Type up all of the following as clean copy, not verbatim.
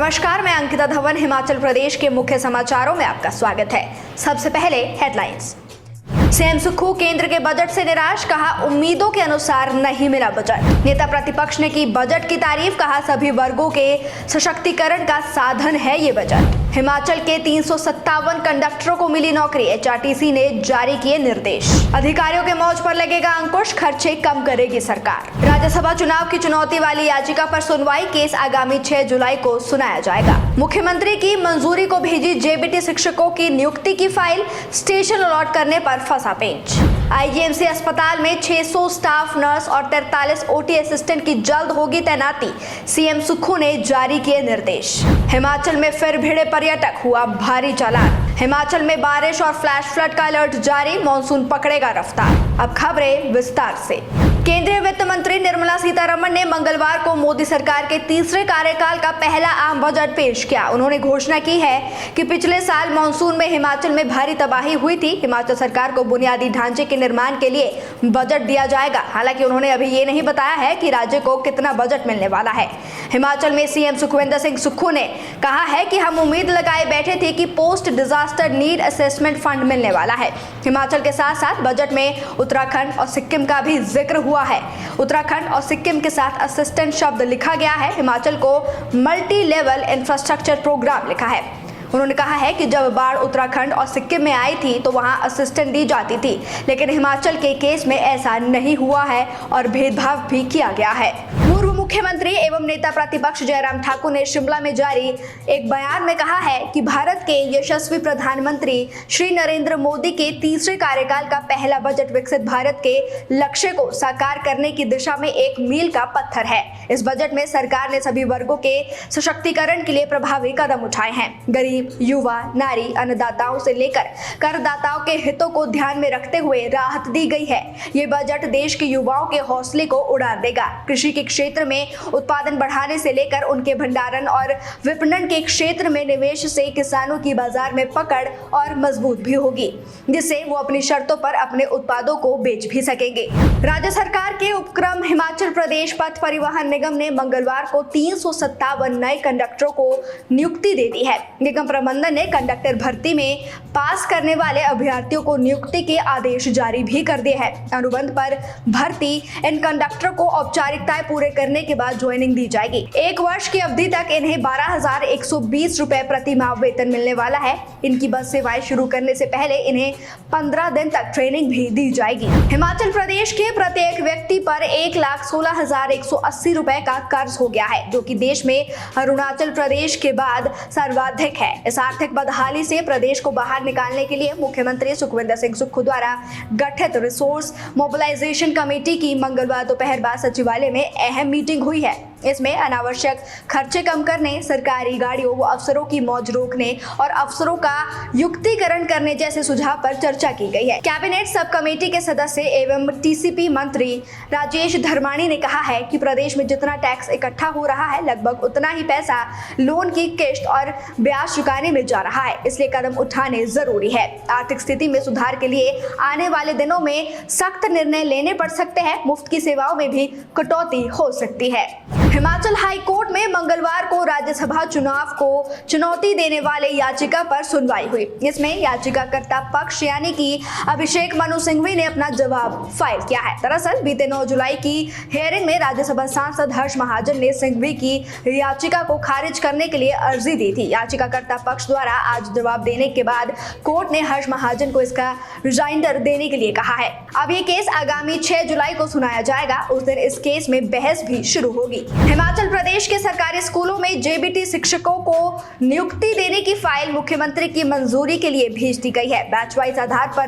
नमस्कार, मैं अंकिता धवन। हिमाचल प्रदेश के मुख्य समाचारों में आपका स्वागत है। सबसे पहले हेडलाइंस। सीएम सुक्खू केंद्र के बजट से निराश, कहा उम्मीदों के अनुसार नहीं मिला बजट। नेता प्रतिपक्ष ने की बजट की तारीफ, कहा सभी वर्गों के सशक्तिकरण का साधन है ये बजट। हिमाचल के 357 कंडक्टरों को मिली नौकरी, एचआरटीसी ने जारी किए निर्देश। अधिकारियों के मौज पर लगेगा अंकुश, खर्चे कम करेगी सरकार। राज्यसभा चुनाव की चुनौती वाली याचिका पर सुनवाई, केस आगामी 6 जुलाई को सुनाया जाएगा। मुख्यमंत्री की मंजूरी को भेजी जेबीटी शिक्षकों की नियुक्ति की फाइल, स्टेशन अलॉट करने पर फंसा पेंच। आईजीएमसी अस्पताल में 600 स्टाफ नर्स और 43 ओटी असिस्टेंट की जल्द होगी तैनाती, सीएम सुक्खू ने जारी किए निर्देश। हिमाचल में फिर भिड़े पर्यटक, हुआ भारी चालान। हिमाचल में बारिश और फ्लैश फ्लड का अलर्ट जारी, मानसून पकड़ेगा रफ्तार। अब खबरें विस्तार से। केंद्रीय वित्त मंत्री निर्मला सीतारमण ने मंगलवार को मोदी सरकार के तीसरे कार्यकाल का पहला आम बजट पेश किया। उन्होंने घोषणा की है कि पिछले साल मानसून में हिमाचल में भारी तबाही हुई थी। हिमाचल सरकार को बुनियादी ढांचे के निर्माण के लिए बजट दिया जाएगा। हालांकि उन्होंने अभी ये नहीं बताया है कि राज्य को कितना बजट मिलने वाला है। हिमाचल में सीएम सुखविंदर सिंह सुक्खू ने कहा है कि हम उम्मीद लगाए बैठे थे कि post disaster need assessment fund मिलने वाला है। हिमाचल के साथ साथ बजट में उत्तराखंड और सिक्किम का भी जिक्र हुआ है। उत्तराखंड और सिक्किम के साथ असिस्टेंट शब्द लिखा गया है। हिमाचल को मल्टी लेवल इंफ्रास्ट्रक्चर प्रोग्राम लिखा है। उन्होंने कहा है कि जब बाढ़ उत्तराखंड और सिक्किम में आई थी तो वहां असिस्टेंट दी जाती थी, लेकिन हिमाचल के केस में ऐसा नहीं हुआ है और भेदभाव भी किया गया है। पूर्व मुख्यमंत्री एवं नेता प्रतिपक्ष जयराम ठाकुर ने शिमला में जारी एक बयान में कहा है कि भारत के यशस्वी प्रधानमंत्री श्री नरेंद्र मोदी के तीसरे कार्यकाल का पहला बजट विकसित भारत के लक्ष्य को साकार करने की दिशा में एक मील का पत्थर है। इस बजट में सरकार ने सभी वर्गों के सशक्तिकरण के लिए प्रभावी कदम उठाए हैं। गरीब, युवा, नारी, अन्नदाताओं से लेकर करदाताओं के हितों को ध्यान में रखते हुए राहत दी गई है। ये बजट देश के युवाओं के हौसले को उड़ान देगा। कृषि के क्षेत्र में उत्पादन बढ़ाने से लेकर उनके भंडारण और विपणन के क्षेत्र में निवेश से किसानों की बाजार में पकड़ और मजबूत भी होगी, जिससे वो अपनी शर्तों पर अपने उत्पादों को बेच भी सकेंगे। राज्य सरकार के उपक्रम हिमाचल प्रदेश पथ परिवहन निगम ने मंगलवार को 357 नए कंडक्टरों को नियुक्ति दे दी है। निगम प्रबंधन ने कंडक्टर भर्ती में पास करने वाले अभ्यर्थियों को नियुक्ति के आदेश जारी भी कर दिए हैं। अनुबंध पर भर्ती इन कंडक्टरों को औपचारिकताएं पूरे करने के बाद ज्वाइनिंग दी जाएगी। 1 वर्ष की अवधि तक इन्हें 12,120 रुपए प्रति माह वेतन मिलने वाला है। इनकी बस सेवाएं शुरू करने से पहले इन्हें 15 दिन तक ट्रेनिंग भी दी जाएगी। हिमाचल प्रदेश के प्रत्येक व्यक्ति पर 1,16,180 रुपए का कर्ज हो गया है, जो कि देश में अरुणाचल प्रदेश के बाद सर्वाधिक है। इस आर्थिक बदहाली से प्रदेश को बाहर निकालने के लिए मुख्यमंत्री सुखविंदर सिंह सुक्खू द्वारा गठित रिसोर्स मोबिलाइजेशन कमेटी की मंगलवार दोपहर बाद सचिवालय में अहम मीटिंग हुई है। इसमें अनावश्यक खर्चे कम करने, सरकारी गाड़ियों व अफसरों की मौज रोकने और अफसरों का युक्तिकरण करने जैसे सुझाव पर चर्चा की गई है। कैबिनेट सब कमेटी के सदस्य एवं टीसीपी मंत्री राजेश धर्माणी ने कहा है कि प्रदेश में जितना टैक्स इकट्ठा हो रहा है, लगभग उतना ही पैसा लोन की किस्त और ब्याज चुकाने में जा रहा है, इसलिए कदम उठाने जरूरी है। आर्थिक स्थिति में सुधार के लिए आने वाले दिनों में सख्त निर्णय लेने पड़ सकते हैं। मुफ्त की सेवाओं में भी कटौती हो सकती है। हिमाचल हाई कोर्ट में मंगलवार को राज्यसभा चुनाव को चुनौती देने वाले याचिका पर सुनवाई हुई। इसमें याचिकाकर्ता पक्ष यानी कि अभिषेक मनु सिंघवी ने अपना जवाब फाइल किया है। दरअसल बीते 9 जुलाई की हियरिंग में राज्यसभा सांसद हर्ष महाजन ने सिंघवी की याचिका को खारिज करने के लिए अर्जी दी थी। याचिकाकर्ता पक्ष द्वारा आज जवाब देने के बाद कोर्ट ने हर्ष महाजन को इसका रिजाइंडर देने के लिए कहा है। अब ये केस आगामी 6 जुलाई को सुनाया जाएगा। उस दिन इस केस में बहस भी शुरू होगी। हिमाचल प्रदेश के सरकारी स्कूलों में जेबीटी शिक्षकों को नियुक्ति देने की फाइल मुख्यमंत्री की मंजूरी के लिए भेज दी गई है। बैच वाइज आधार पर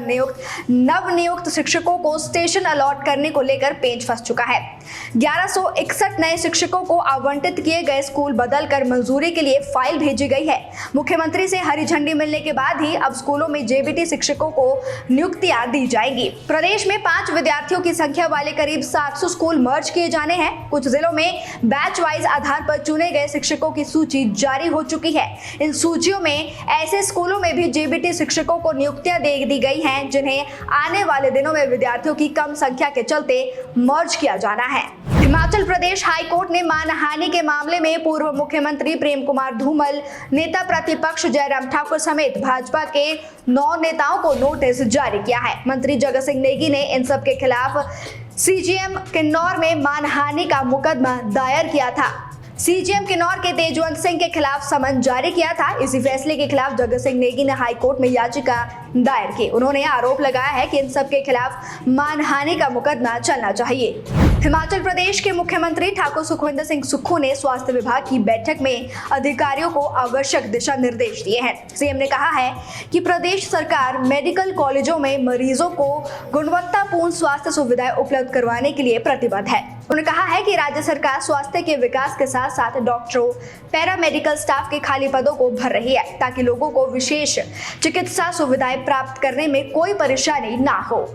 नवनियुक्त शिक्षकों को स्टेशन अलॉट करने को लेकर पेंच फंस चुका है। 1161 नए शिक्षकों को आवंटित किए गए स्कूल बदलकर मंजूरी के लिए फाइल भेजी गई है। मुख्यमंत्री से हरी झंडी मिलने के बाद ही अब स्कूलों में जेबीटी शिक्षकों को नियुक्तियां दी जाएंगी। प्रदेश में 5 विद्यार्थियों की संख्या वाले करीब 700 स्कूल मर्ज किए जाने हैं। कुछ जिलों में बैच वाइज आधार पर चुने गए शिक्षकों की सूची जारी हो चुकी है। इन सूचियों में ऐसे स्कूलों में भी जेबीटी शिक्षकों को नियुक्तियां दे दी गई हैं, जिन्हें आने वाले दिनों में विद्यार्थियों की कम संख्या के चलते मर्ज किया जाना है। हिमाचल प्रदेश हाई कोर्ट ने मानहानि के मामले में पूर्व मुख्यमंत्री प्रेम कुमार धूमल, नेता प्रतिपक्ष जयराम ठाकुर समेत भाजपा के 9 नेताओं को नोटिस जारी किया है। मंत्री जगत सिंह नेगी ने इन सब के खिलाफ सीजीएम किन्नौर में मानहानि का मुकदमा दायर किया था। सीजीएम किन्नौर के तेजवंत सिंह के खिलाफ समन जारी किया था। इसी फैसले के खिलाफ जगत सिंह नेगी ने हाई कोर्ट में याचिका दायर की। उन्होंने आरोप लगाया है कि इन सब के खिलाफ मानहानि का मुकदमा चलना चाहिए। हिमाचल प्रदेश के मुख्यमंत्री ठाकुर सुखविंदर सिंह सुक्खू ने स्वास्थ्य विभाग की बैठक में अधिकारियों को आवश्यक दिशा निर्देश दिए हैं। सीएम ने कहा है कि प्रदेश सरकार मेडिकल कॉलेजों में मरीजों को गुणवत्तापूर्ण स्वास्थ्य सुविधाएं उपलब्ध करवाने के लिए प्रतिबद्ध है। उन्होंने कहा है कि राज्य सरकार स्वास्थ्य के विकास के साथ साथ डॉक्टरों, पैरामेडिकल स्टाफ के खाली पदों को भर रही है ताकि लोगों को विशेष चिकित्सा सुविधाएं प्राप्त करने में कोई परेशानी ना हो।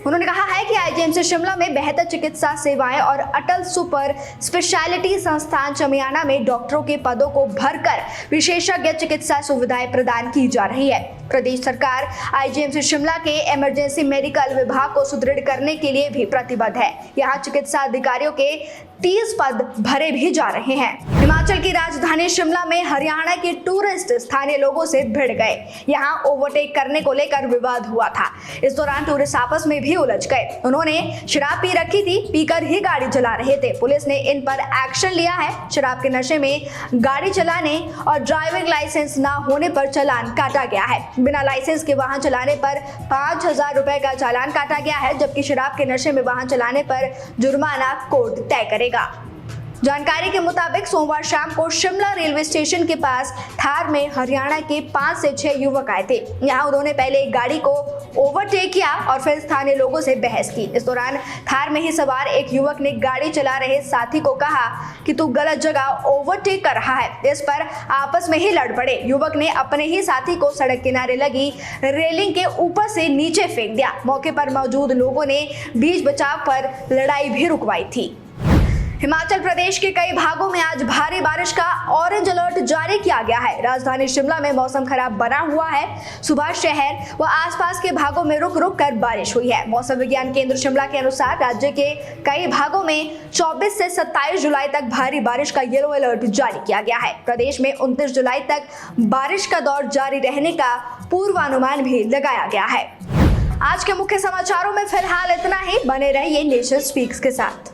उन्होंने कहा है कि आईजीएमसी शिमला में बेहतर चिकित्सा सेवाएं और अटल सुपर स्पेशलिटी संस्थान चमियाना में डॉक्टरों के पदों को भरकर विशेषज्ञ चिकित्सा सुविधाएं प्रदान की जा रही है। प्रदेश सरकार आईजीएमसी शिमला के इमरजेंसी मेडिकल विभाग को सुदृढ़ करने के लिए भी प्रतिबद्ध है। यहाँ चिकित्सा अधिकारियों के 30 पद भरे भी जा रहे हैं। हिमाचल की राजधानी शिमला में हरियाणा के टूरिस्ट स्थानीय लोगों से भिड़ गए। यहाँ ओवरटेक करने को लेकर विवाद हुआ था। इस दौरान टूरिस्ट आपस में भी उलझ गए। उन्होंने शराब पी रखी थी, पीकर ही गाड़ी चला रहे थे। पुलिस ने इन पर एक्शन लिया है। शराब के नशे में गाड़ी चलाने और ड्राइविंग लाइसेंस न होने पर चालान काटा गया है। बिना लाइसेंस के वाहन चलाने पर 5,000 रुपए का चालान काटा गया है, जबकि शराब के नशे में वाहन चलाने पर जुर्माना कोर्ट तय करेगा। जानकारी के मुताबिक सोमवार शाम को शिमला रेलवे स्टेशन के पास थार में हरियाणा के 5 से 6 युवक आए थे। यहाँ उन्होंने पहले एक गाड़ी को ओवरटेक किया और फिर स्थानीय लोगों से बहस की। इस दौरान थार में ही सवार एक युवक ने गाड़ी चला रहे साथी को कहा कि तू गलत जगह ओवरटेक कर रहा है। इस पर आपस में ही लड़ पड़े। युवक ने अपने ही साथी को सड़क किनारे लगी रेलिंग के ऊपर से नीचे फेंक दिया। मौके पर मौजूद लोगों ने बीच बचाव पर लड़ाई भी रुकवाई थी। हिमाचल प्रदेश के कई भागों में आज भारी बारिश का ऑरेंज अलर्ट जारी किया गया है। राजधानी शिमला में मौसम खराब बना हुआ है। सुबह शहर व आसपास के भागों में रुक रुक कर बारिश हुई है। मौसम विज्ञान केंद्र शिमला के अनुसार राज्य के कई भागों में 24 से 27 जुलाई तक भारी बारिश का येलो अलर्ट जारी किया गया है। प्रदेश में 29 जुलाई तक बारिश का दौर जारी रहने का पूर्वानुमान भी लगाया गया है। आज के मुख्य समाचारों में फिलहाल इतना ही। बने रहिए नेशन स्पीक्स के साथ।